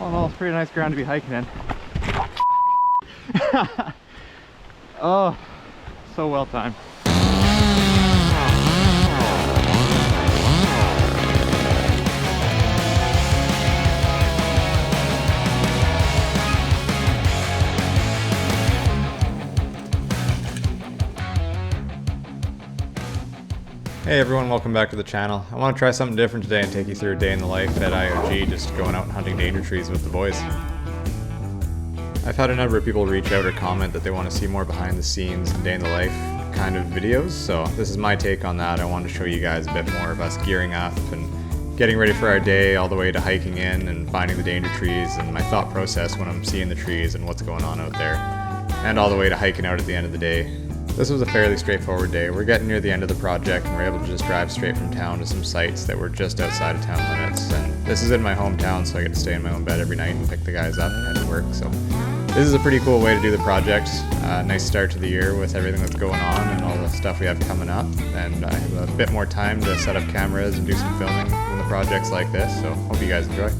All in all, it's pretty nice ground to be hiking in. Oh, so well timed. Hey everyone, welcome back to the channel. I want to try something different today and take you through a day in the life at IOG, just going out and hunting danger trees with the boys. I've had a number of people reach out or comment that they want to see more behind the scenes and day in the life kind of videos, so this is my take on that. I wanted to show you guys a bit more of us gearing up and getting ready for our day, all the way to hiking in and finding the danger trees, and my thought process when I'm seeing the trees and what's going on out there, and all the way to hiking out at the end of the day. This was a fairly straightforward day. We're getting near the end of the project and we're able to just drive straight from town to some sites that were just outside of town limits. And this is in my hometown, so I get to stay in my own bed every night and pick the guys up and head to work. So this is a pretty cool way to do the project. Nice start to the year with everything that's going on and all the stuff we have coming up. And I have a bit more time to set up cameras and do some filming when the project's like this. So hope you guys enjoy.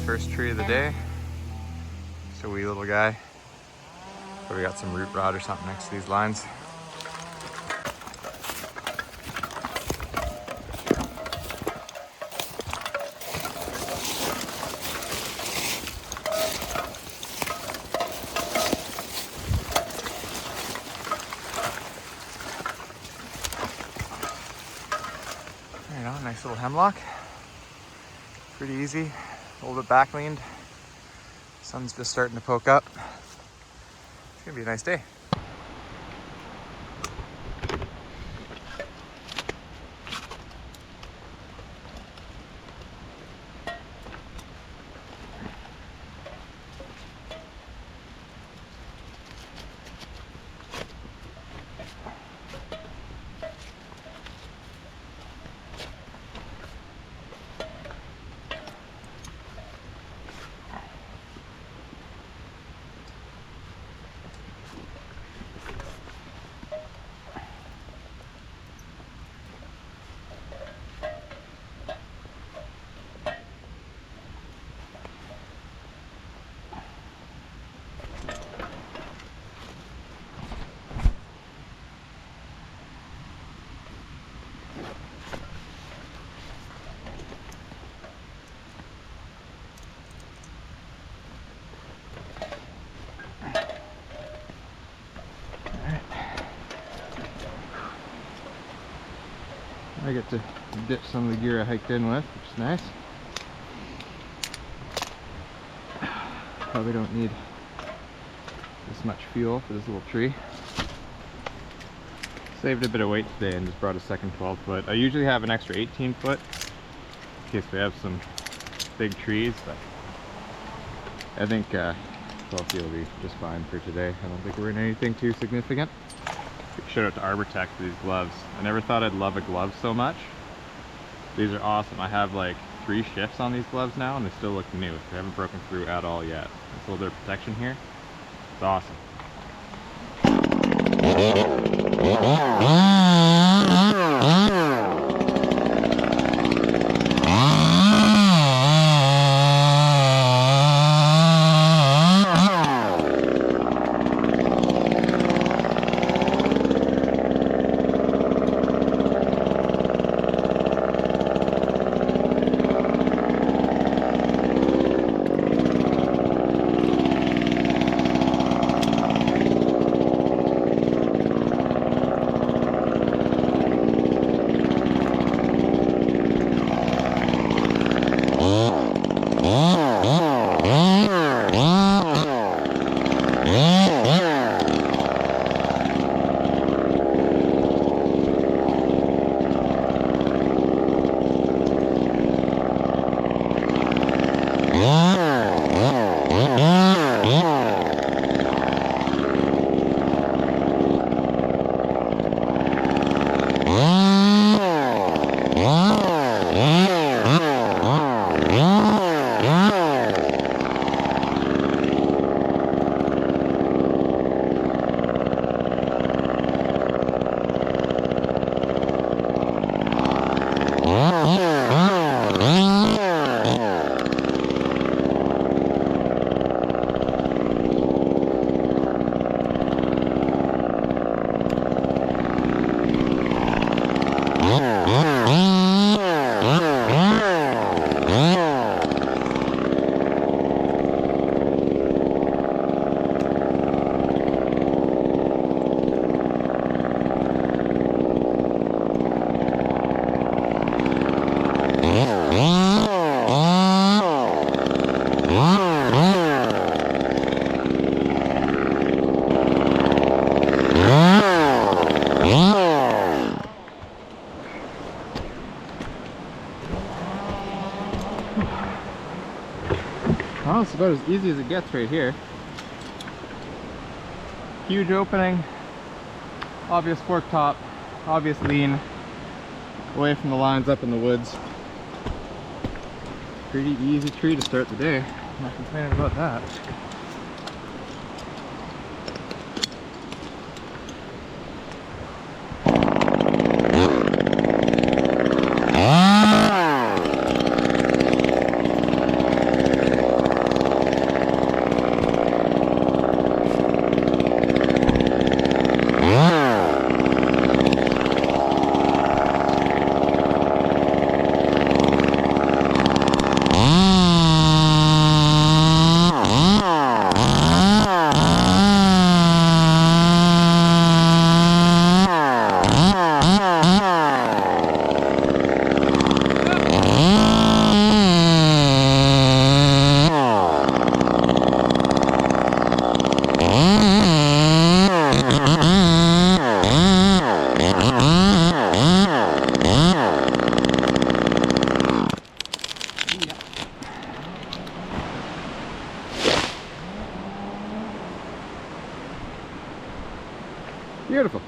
First tree of the day. Just a wee little guy. Probably got some root rot or something next to these lines. There you go, nice little hemlock. Pretty easy. A little bit back leaned. Sun's just starting to poke up. It's gonna be a nice day. I get to ditch some of the gear I hiked in with, which is nice. Probably don't need this much fuel for this little tree. Saved a bit of weight today and just brought a second 12 foot. I usually have an extra 18 foot in case we have some big trees, but I think so he'll be just fine for today. I don't think we're in anything too significant. Shout out to Arbortech for these gloves. I never thought I'd love a glove so much. These are awesome. I have like 3 shifts on these gloves now and they still look new. They haven't broken through at all yet. There's a little bit of protection here. It's awesome. Well, it's about as easy as it gets right here. Huge opening, obvious fork top, obvious lean, away from the lines up in the woods. Pretty easy tree to start the day. I'm not complaining about that. Beautiful.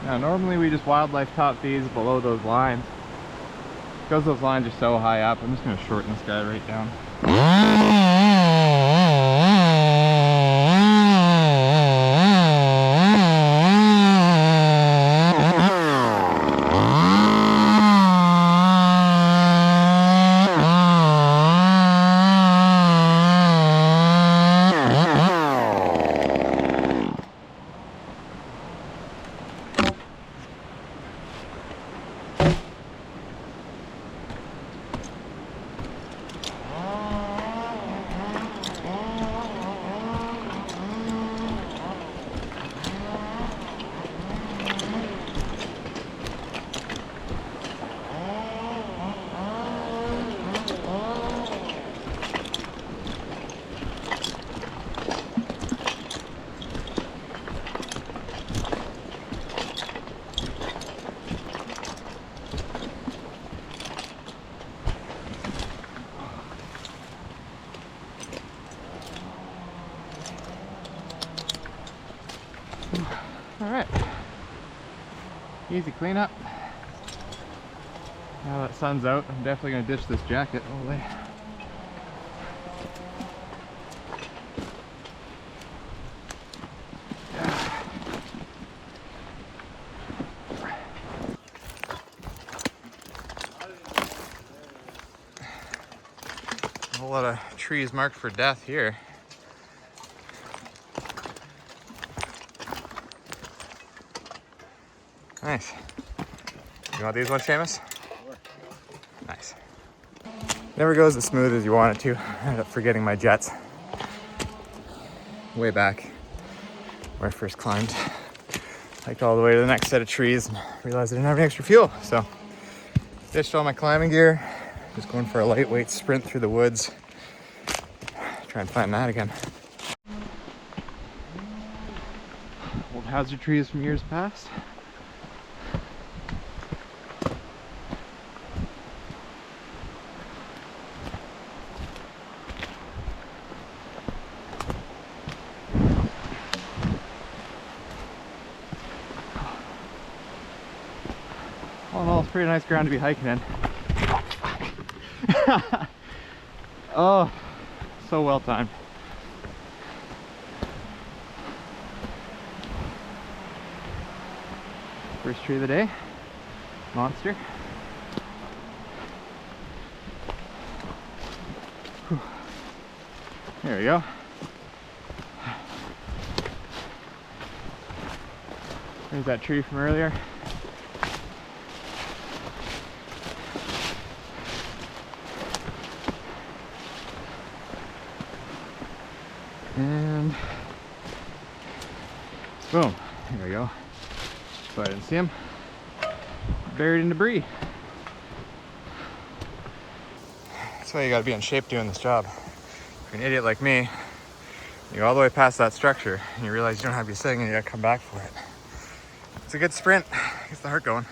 Now normally we just wildlife top these below those lines. Because those lines are so high up, I'm just going to shorten this guy right down. Alright. Easy cleanup. Now that sun's out, I'm definitely going to ditch this jacket all the way. A whole lot of trees marked for death here. Nice. You want these ones, Seamus? Sure. Nice. Never goes as smooth as you want it to. I ended up forgetting my jets. Way back where I first climbed. Hiked all the way to the next set of trees and realized I didn't have any extra fuel. So ditched all my climbing gear. Just going for a lightweight sprint through the woods. Try and find that again. Old hazard trees from years past. All in all, it's pretty nice ground to be hiking in. Oh, so well timed. First tree of the day, monster. Whew. There we go. There's that tree from earlier. And boom, here we go. So I didn't see him. Buried in debris. That's why you gotta be in shape doing this job. If you're an idiot like me, you go all the way past that structure and you realize you don't have your thing and you gotta come back for it. It's a good sprint, gets the heart going.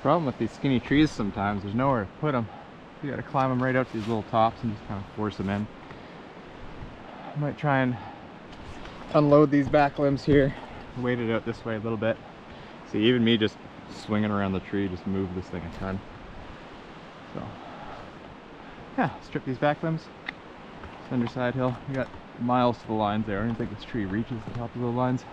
Problem with these skinny trees sometimes, there's nowhere to put them. You gotta climb them right out to these little tops and just kind of force them in. I might try and unload these back limbs here, weight it out this way a little bit. See, even me just swinging around the tree just moved this thing a ton. So yeah, strip these back limbs, send her side hill. We got miles to the lines there. I don't think this tree reaches the top of the lines.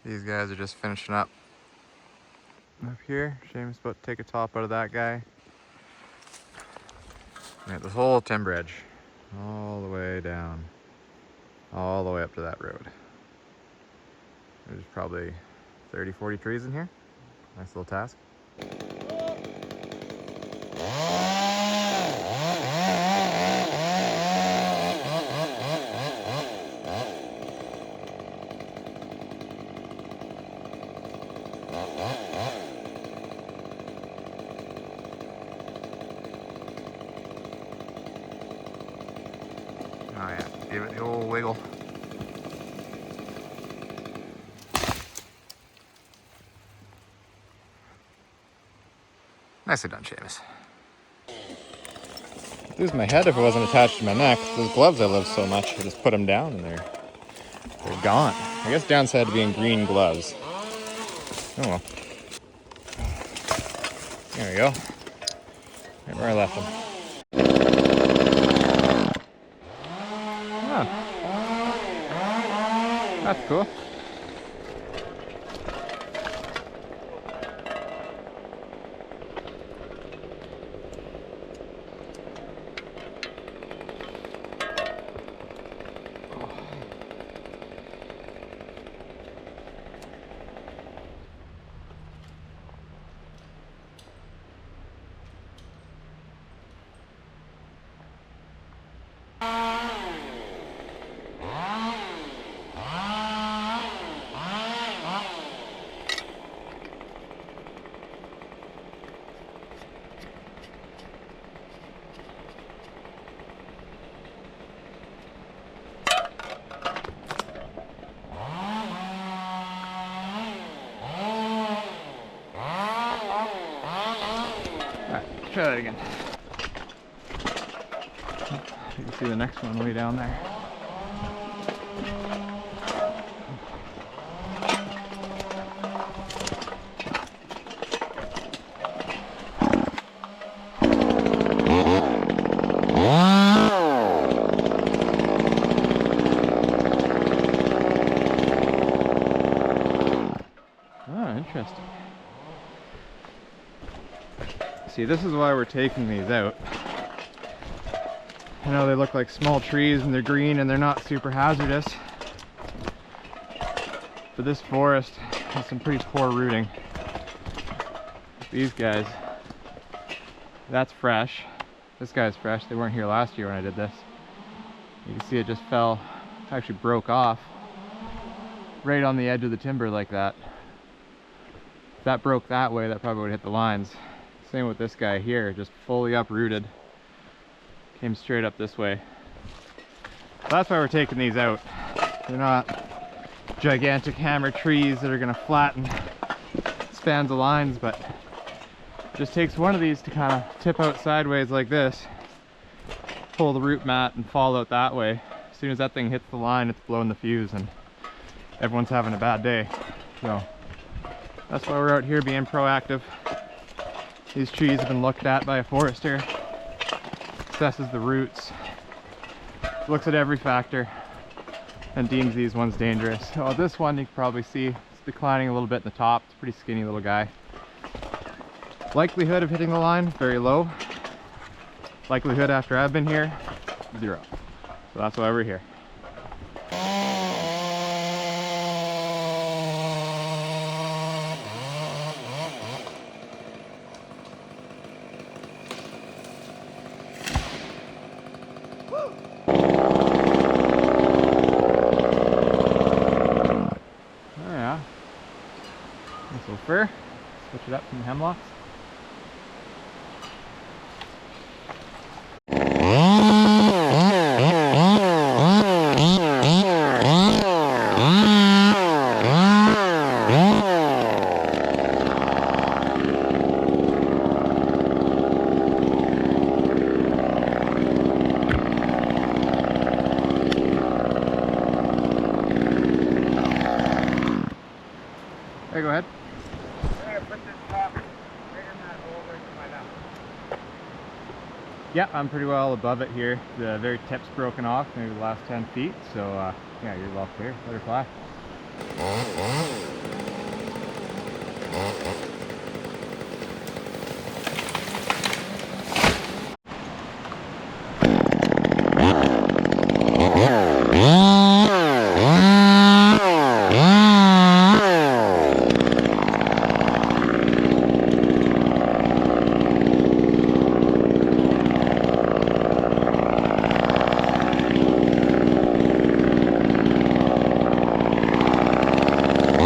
These guys are just finishing up here. Seamus about to take a top out of that guy. We got this whole timber edge all the way down, all the way up to that road. There's probably 30-40 trees in here. Nice little task. Oh yeah, give it the old wiggle. Nicely done, Seamus. Lose my head if it wasn't attached to my neck. Those gloves I love so much, I just put them down and they're gone. I guess downside to being green gloves. Oh well. There we go. Right where I left them. Oh. That's cool. Try that again. You can see the next one way down there. Oh, interesting. See, this is why we're taking these out. I know they look like small trees and they're green and they're not super hazardous, but this forest has some pretty poor rooting. These guys, that's fresh. This guy's fresh. They weren't here last year when I did this. You can see it just fell, actually broke off right on the edge of the timber like that. If that broke that way, that probably would hit the lines. Same with this guy here, just fully uprooted. Came straight up this way. So that's why we're taking these out. They're not gigantic hammer trees that are gonna flatten spans of lines, but it just takes one of these to kind of tip out sideways like this, pull the root mat and fall out that way. As soon as that thing hits the line, it's blowing the fuse and everyone's having a bad day. So that's why we're out here being proactive. These trees have been looked at by a forester, assesses the roots, looks at every factor, and deems these ones dangerous. So this one you can probably see it's declining a little bit in the top. It's a pretty skinny little guy. Likelihood of hitting the line, very low. Likelihood after I've been here, 0. So that's why we're here. Fir. Switch it up from the hemlocks. Hey, go ahead. Yeah, I'm pretty well above it here. The very tip's broken off, maybe the last 10 feet. So yeah, you're well clear. Let her fly.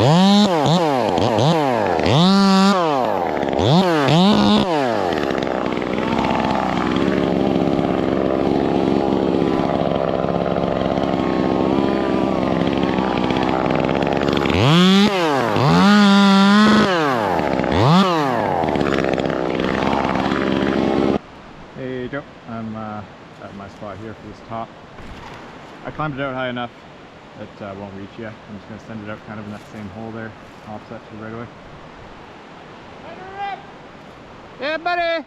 Hey Joe, I'm at my spot here for this top. I climbed it out high enough that won't reach yet. I'm just going to send it out kind of in that same hole there, offset to the right away. Yeah, buddy!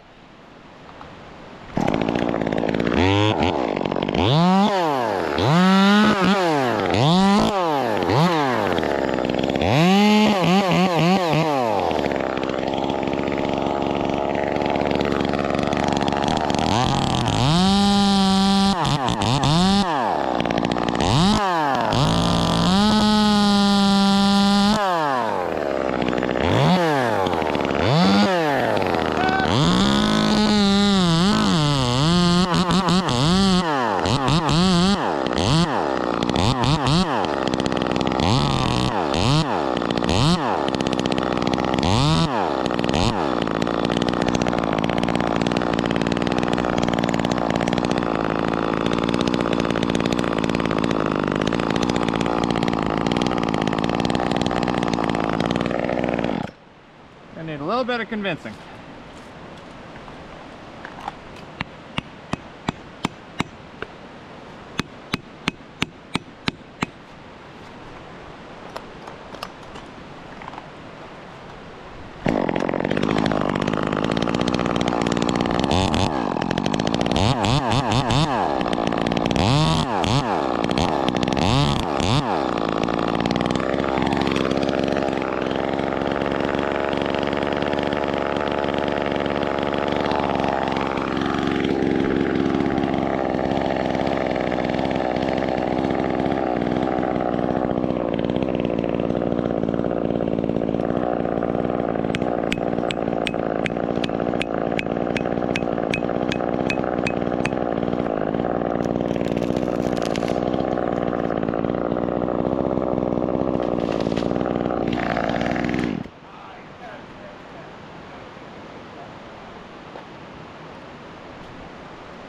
I need a little bit of convincing.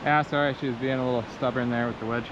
Yeah, sorry, she was being a little stubborn there with the wedge.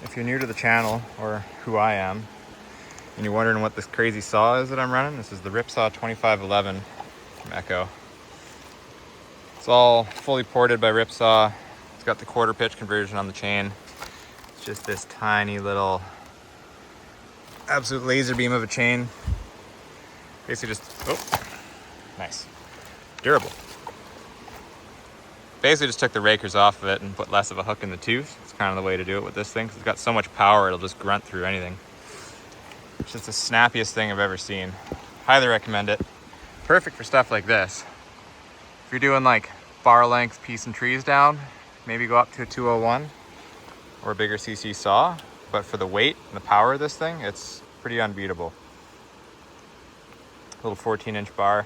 If you're new to the channel, or who I am, and you're wondering what this crazy saw is that I'm running, this is the Ripsaw 2511 from Echo. It's all fully ported by Ripsaw. It's got the quarter pitch conversion on the chain. It's just this tiny little absolute laser beam of a chain. Basically just, oh, nice. Durable. Basically just took the rakers off of it and put less of a hook in the tooth. It's kind of the way to do it with this thing. It's got so much power, it'll just grunt through anything. It's just the snappiest thing I've ever seen. Highly recommend it. Perfect for stuff like this. If you're doing like bar length piece and trees down, maybe go up to a 201 or a bigger CC saw. But for the weight and the power of this thing, it's pretty unbeatable. Little 14-inch bar.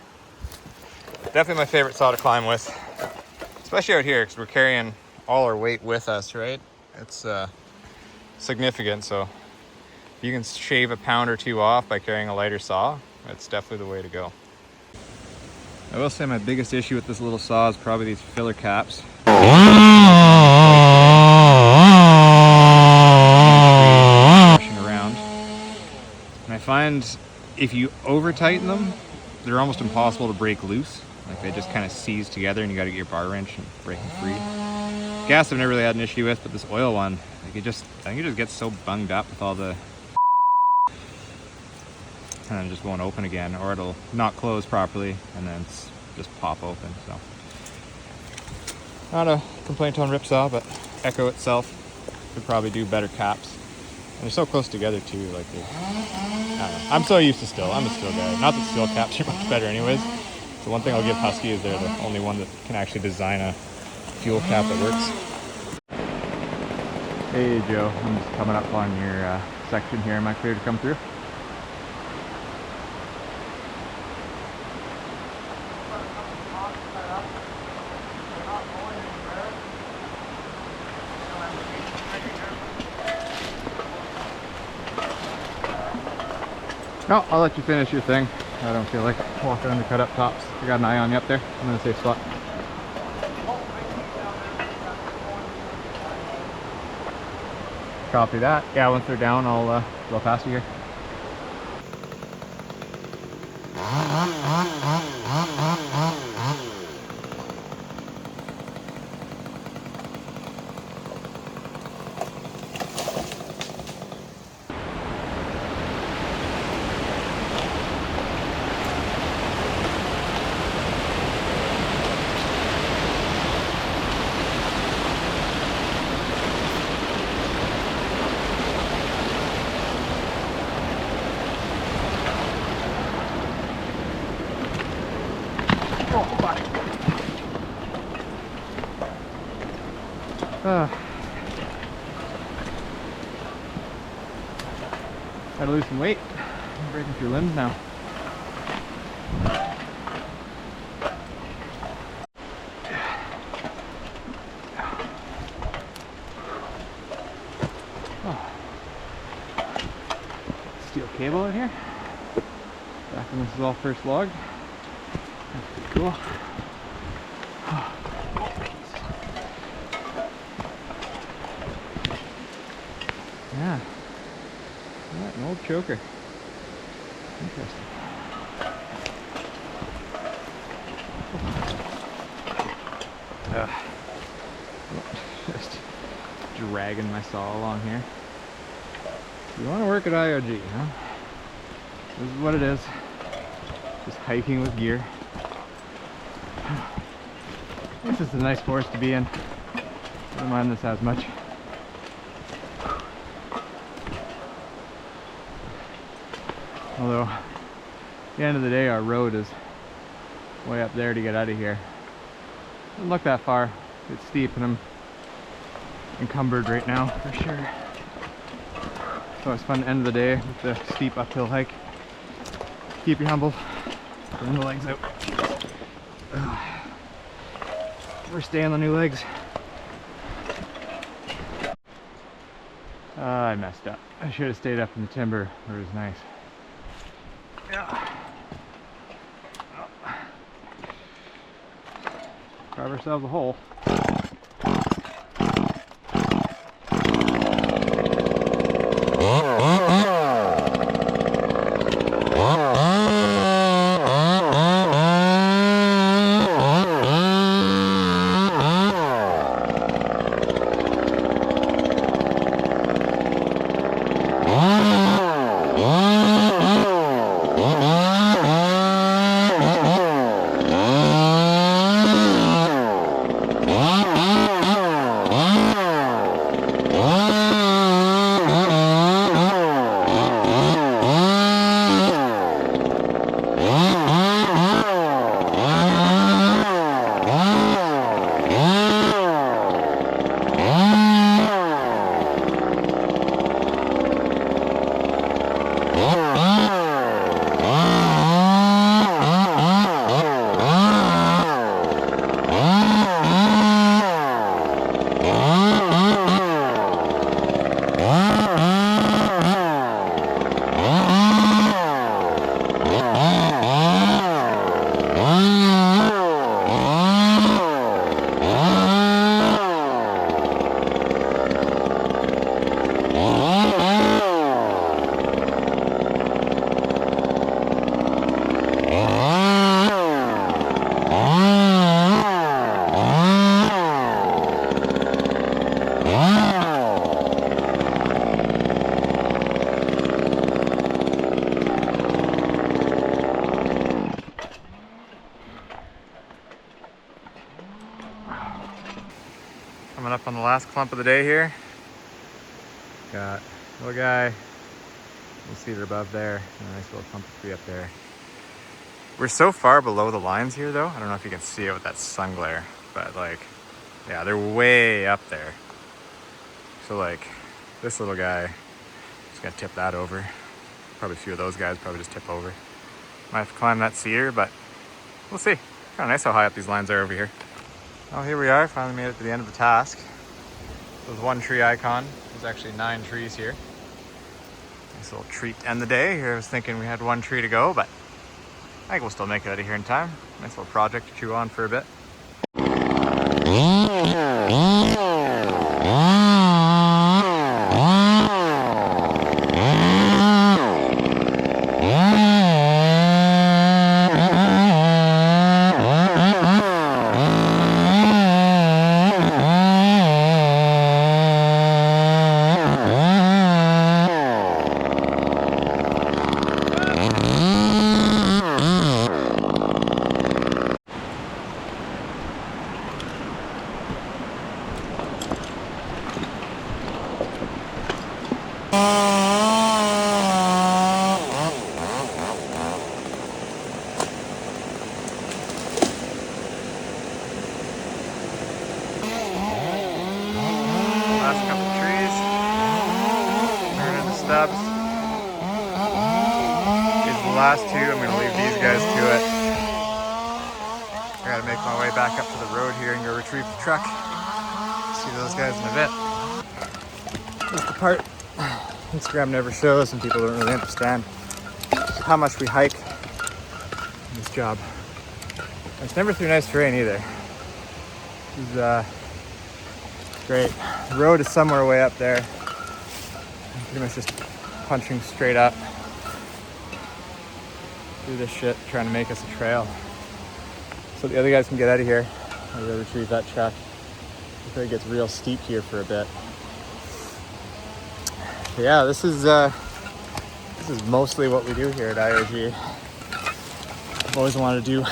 Definitely my favorite saw to climb with. Especially out here, because we're carrying all our weight with us, right? It's significant, so if you can shave a pound or two off by carrying a lighter saw, that's definitely the way to go. I will say my biggest issue with this little saw is probably these filler caps. Pushing around. And I find if you over tighten them, they're almost impossible to break loose. Like they just kind of seize together and you gotta get your bar wrench and break them free. Gas I've never really had an issue with, but this oil one, like I think it just gets so bunged up with all the and then just won't open again, or it'll not close properly and then it's just pop open. So not a complaint on Ripsaw, but Echo itself could probably do better caps. And they're so close together too, like I don't know. I'm so used to Stihl. I'm a Stihl guy. Not that Stihl caps are much better anyways. So one thing I'll give Husky is they're the only one that can actually design a fuel cap that works. Hey Joe, I'm just coming up on your section here. Am I clear to come through? No, I'll let you finish your thing. I don't feel like walking on the cut up tops. I got an eye on you up there. I'm in a safe spot. Copy that. Yeah, once they're down, I'll go past you here. Gotta lose some weight. I'm breaking through limbs now. Oh. Steel cable in here. Back when this is all first logged. That's pretty cool. Yeah. An old choker. Interesting. Just dragging my saw along here. You want to work at IOG, huh? This is what it is. Just hiking with gear. This is a nice forest to be in. I don't mind this as much. Although, at the end of the day, our road is way up there to get out of here. Doesn't look that far. It's steep and I'm encumbered right now, for sure. So it's fun end of the day with the steep uphill hike. Keep you humble. Bring the legs out. First day on the new legs. I messed up. I should have stayed up in the timber where it was nice. Yeah. Carve ourselves a hole. Coming up on the last clump of the day here. Got a little guy, you see it above there, and a nice little clump of tree up there. We're so far below the lines here though, I don't know if you can see it with that sun glare, but like, yeah, they're way up there. So like, this little guy, just gotta tip that over. Probably a few of those guys probably just tip over. Might have to climb that cedar, but we'll see. Kind of nice how high up these lines are over here. Oh, here we are, finally made it to the end of the task. There's one tree icon. There's actually 9 trees here. Nice little treat to end the day. Here I was thinking we had 1 tree to go, but I think we'll still make it out of here in time. Nice little project to chew on for a bit. Last couple trees, turning the stubs. These are the last 2. I'm going to leave these guys to it. I got to make my way back up to the road here and go retrieve the truck. See those guys in a bit. This is the part Instagram never shows and people don't really understand just how much we hike in this job. And it's never through nice terrain either. This is great. The road is somewhere way up there. I'm pretty much just punching straight up through this shit, trying to make us a trail. So the other guys can get out of here. I'll go retrieve that truck before it gets real steep here for a bit. But yeah, this is mostly what we do here at IOG. I've always wanted to do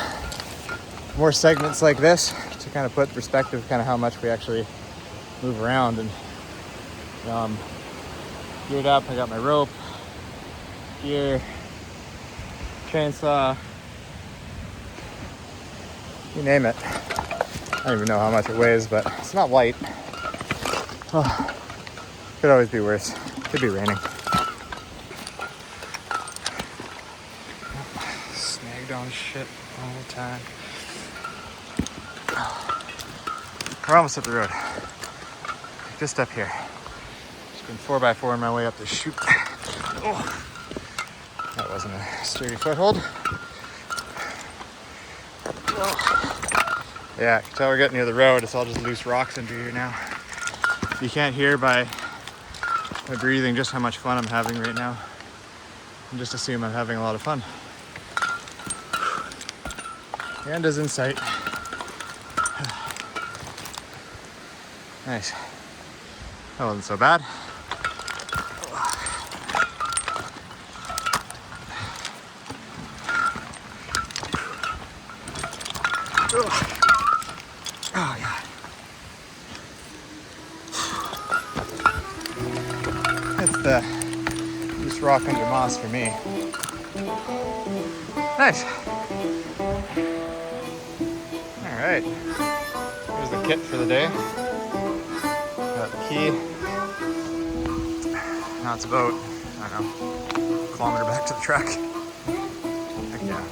more segments like this to kind of put in perspective kind of how much we actually move around. And geared up, I got my rope, gear, chainsaw, you name it. I don't even know how much it weighs, but it's not light. Oh, could always be worse. Could be raining. Snagged on shit all the time. We're almost up the road. Just up here. Just been 4x4 on my way up this chute. Oh, that wasn't a sturdy foothold. Oh. Yeah, I can tell we're getting near the road. It's all just loose rocks under here now. You can't hear by my breathing just how much fun I'm having right now. And just assume I'm having a lot of fun. The end is in sight. Nice. That wasn't so bad. Oh, God. loose rock under moss for me. Nice. All right. Here's the kit for the day. Got the key. Now it's about, I don't know, a kilometer back to the truck. Heck yeah.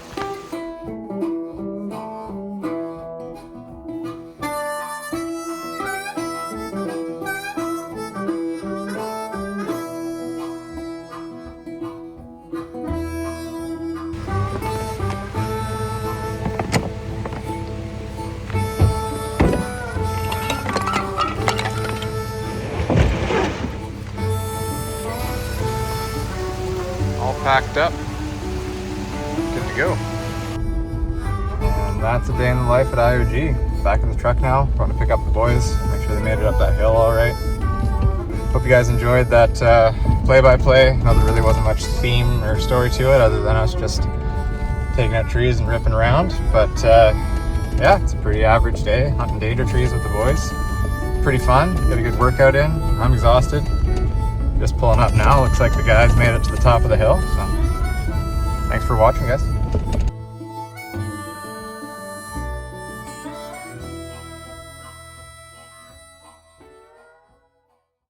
Packed up, good to go. And that's a day in the life at IOG. Back in the truck now, going to pick up the boys, make sure they made it up that hill all right. Hope you guys enjoyed that play-by-play. I know there really wasn't much theme or story to it other than us just taking out trees and ripping around. But yeah, it's a pretty average day, hunting danger trees with the boys. Pretty fun, get a good workout in. I'm exhausted. Just pulling up now. Looks like the guys made it to the top of the hill. So thanks for watching, guys.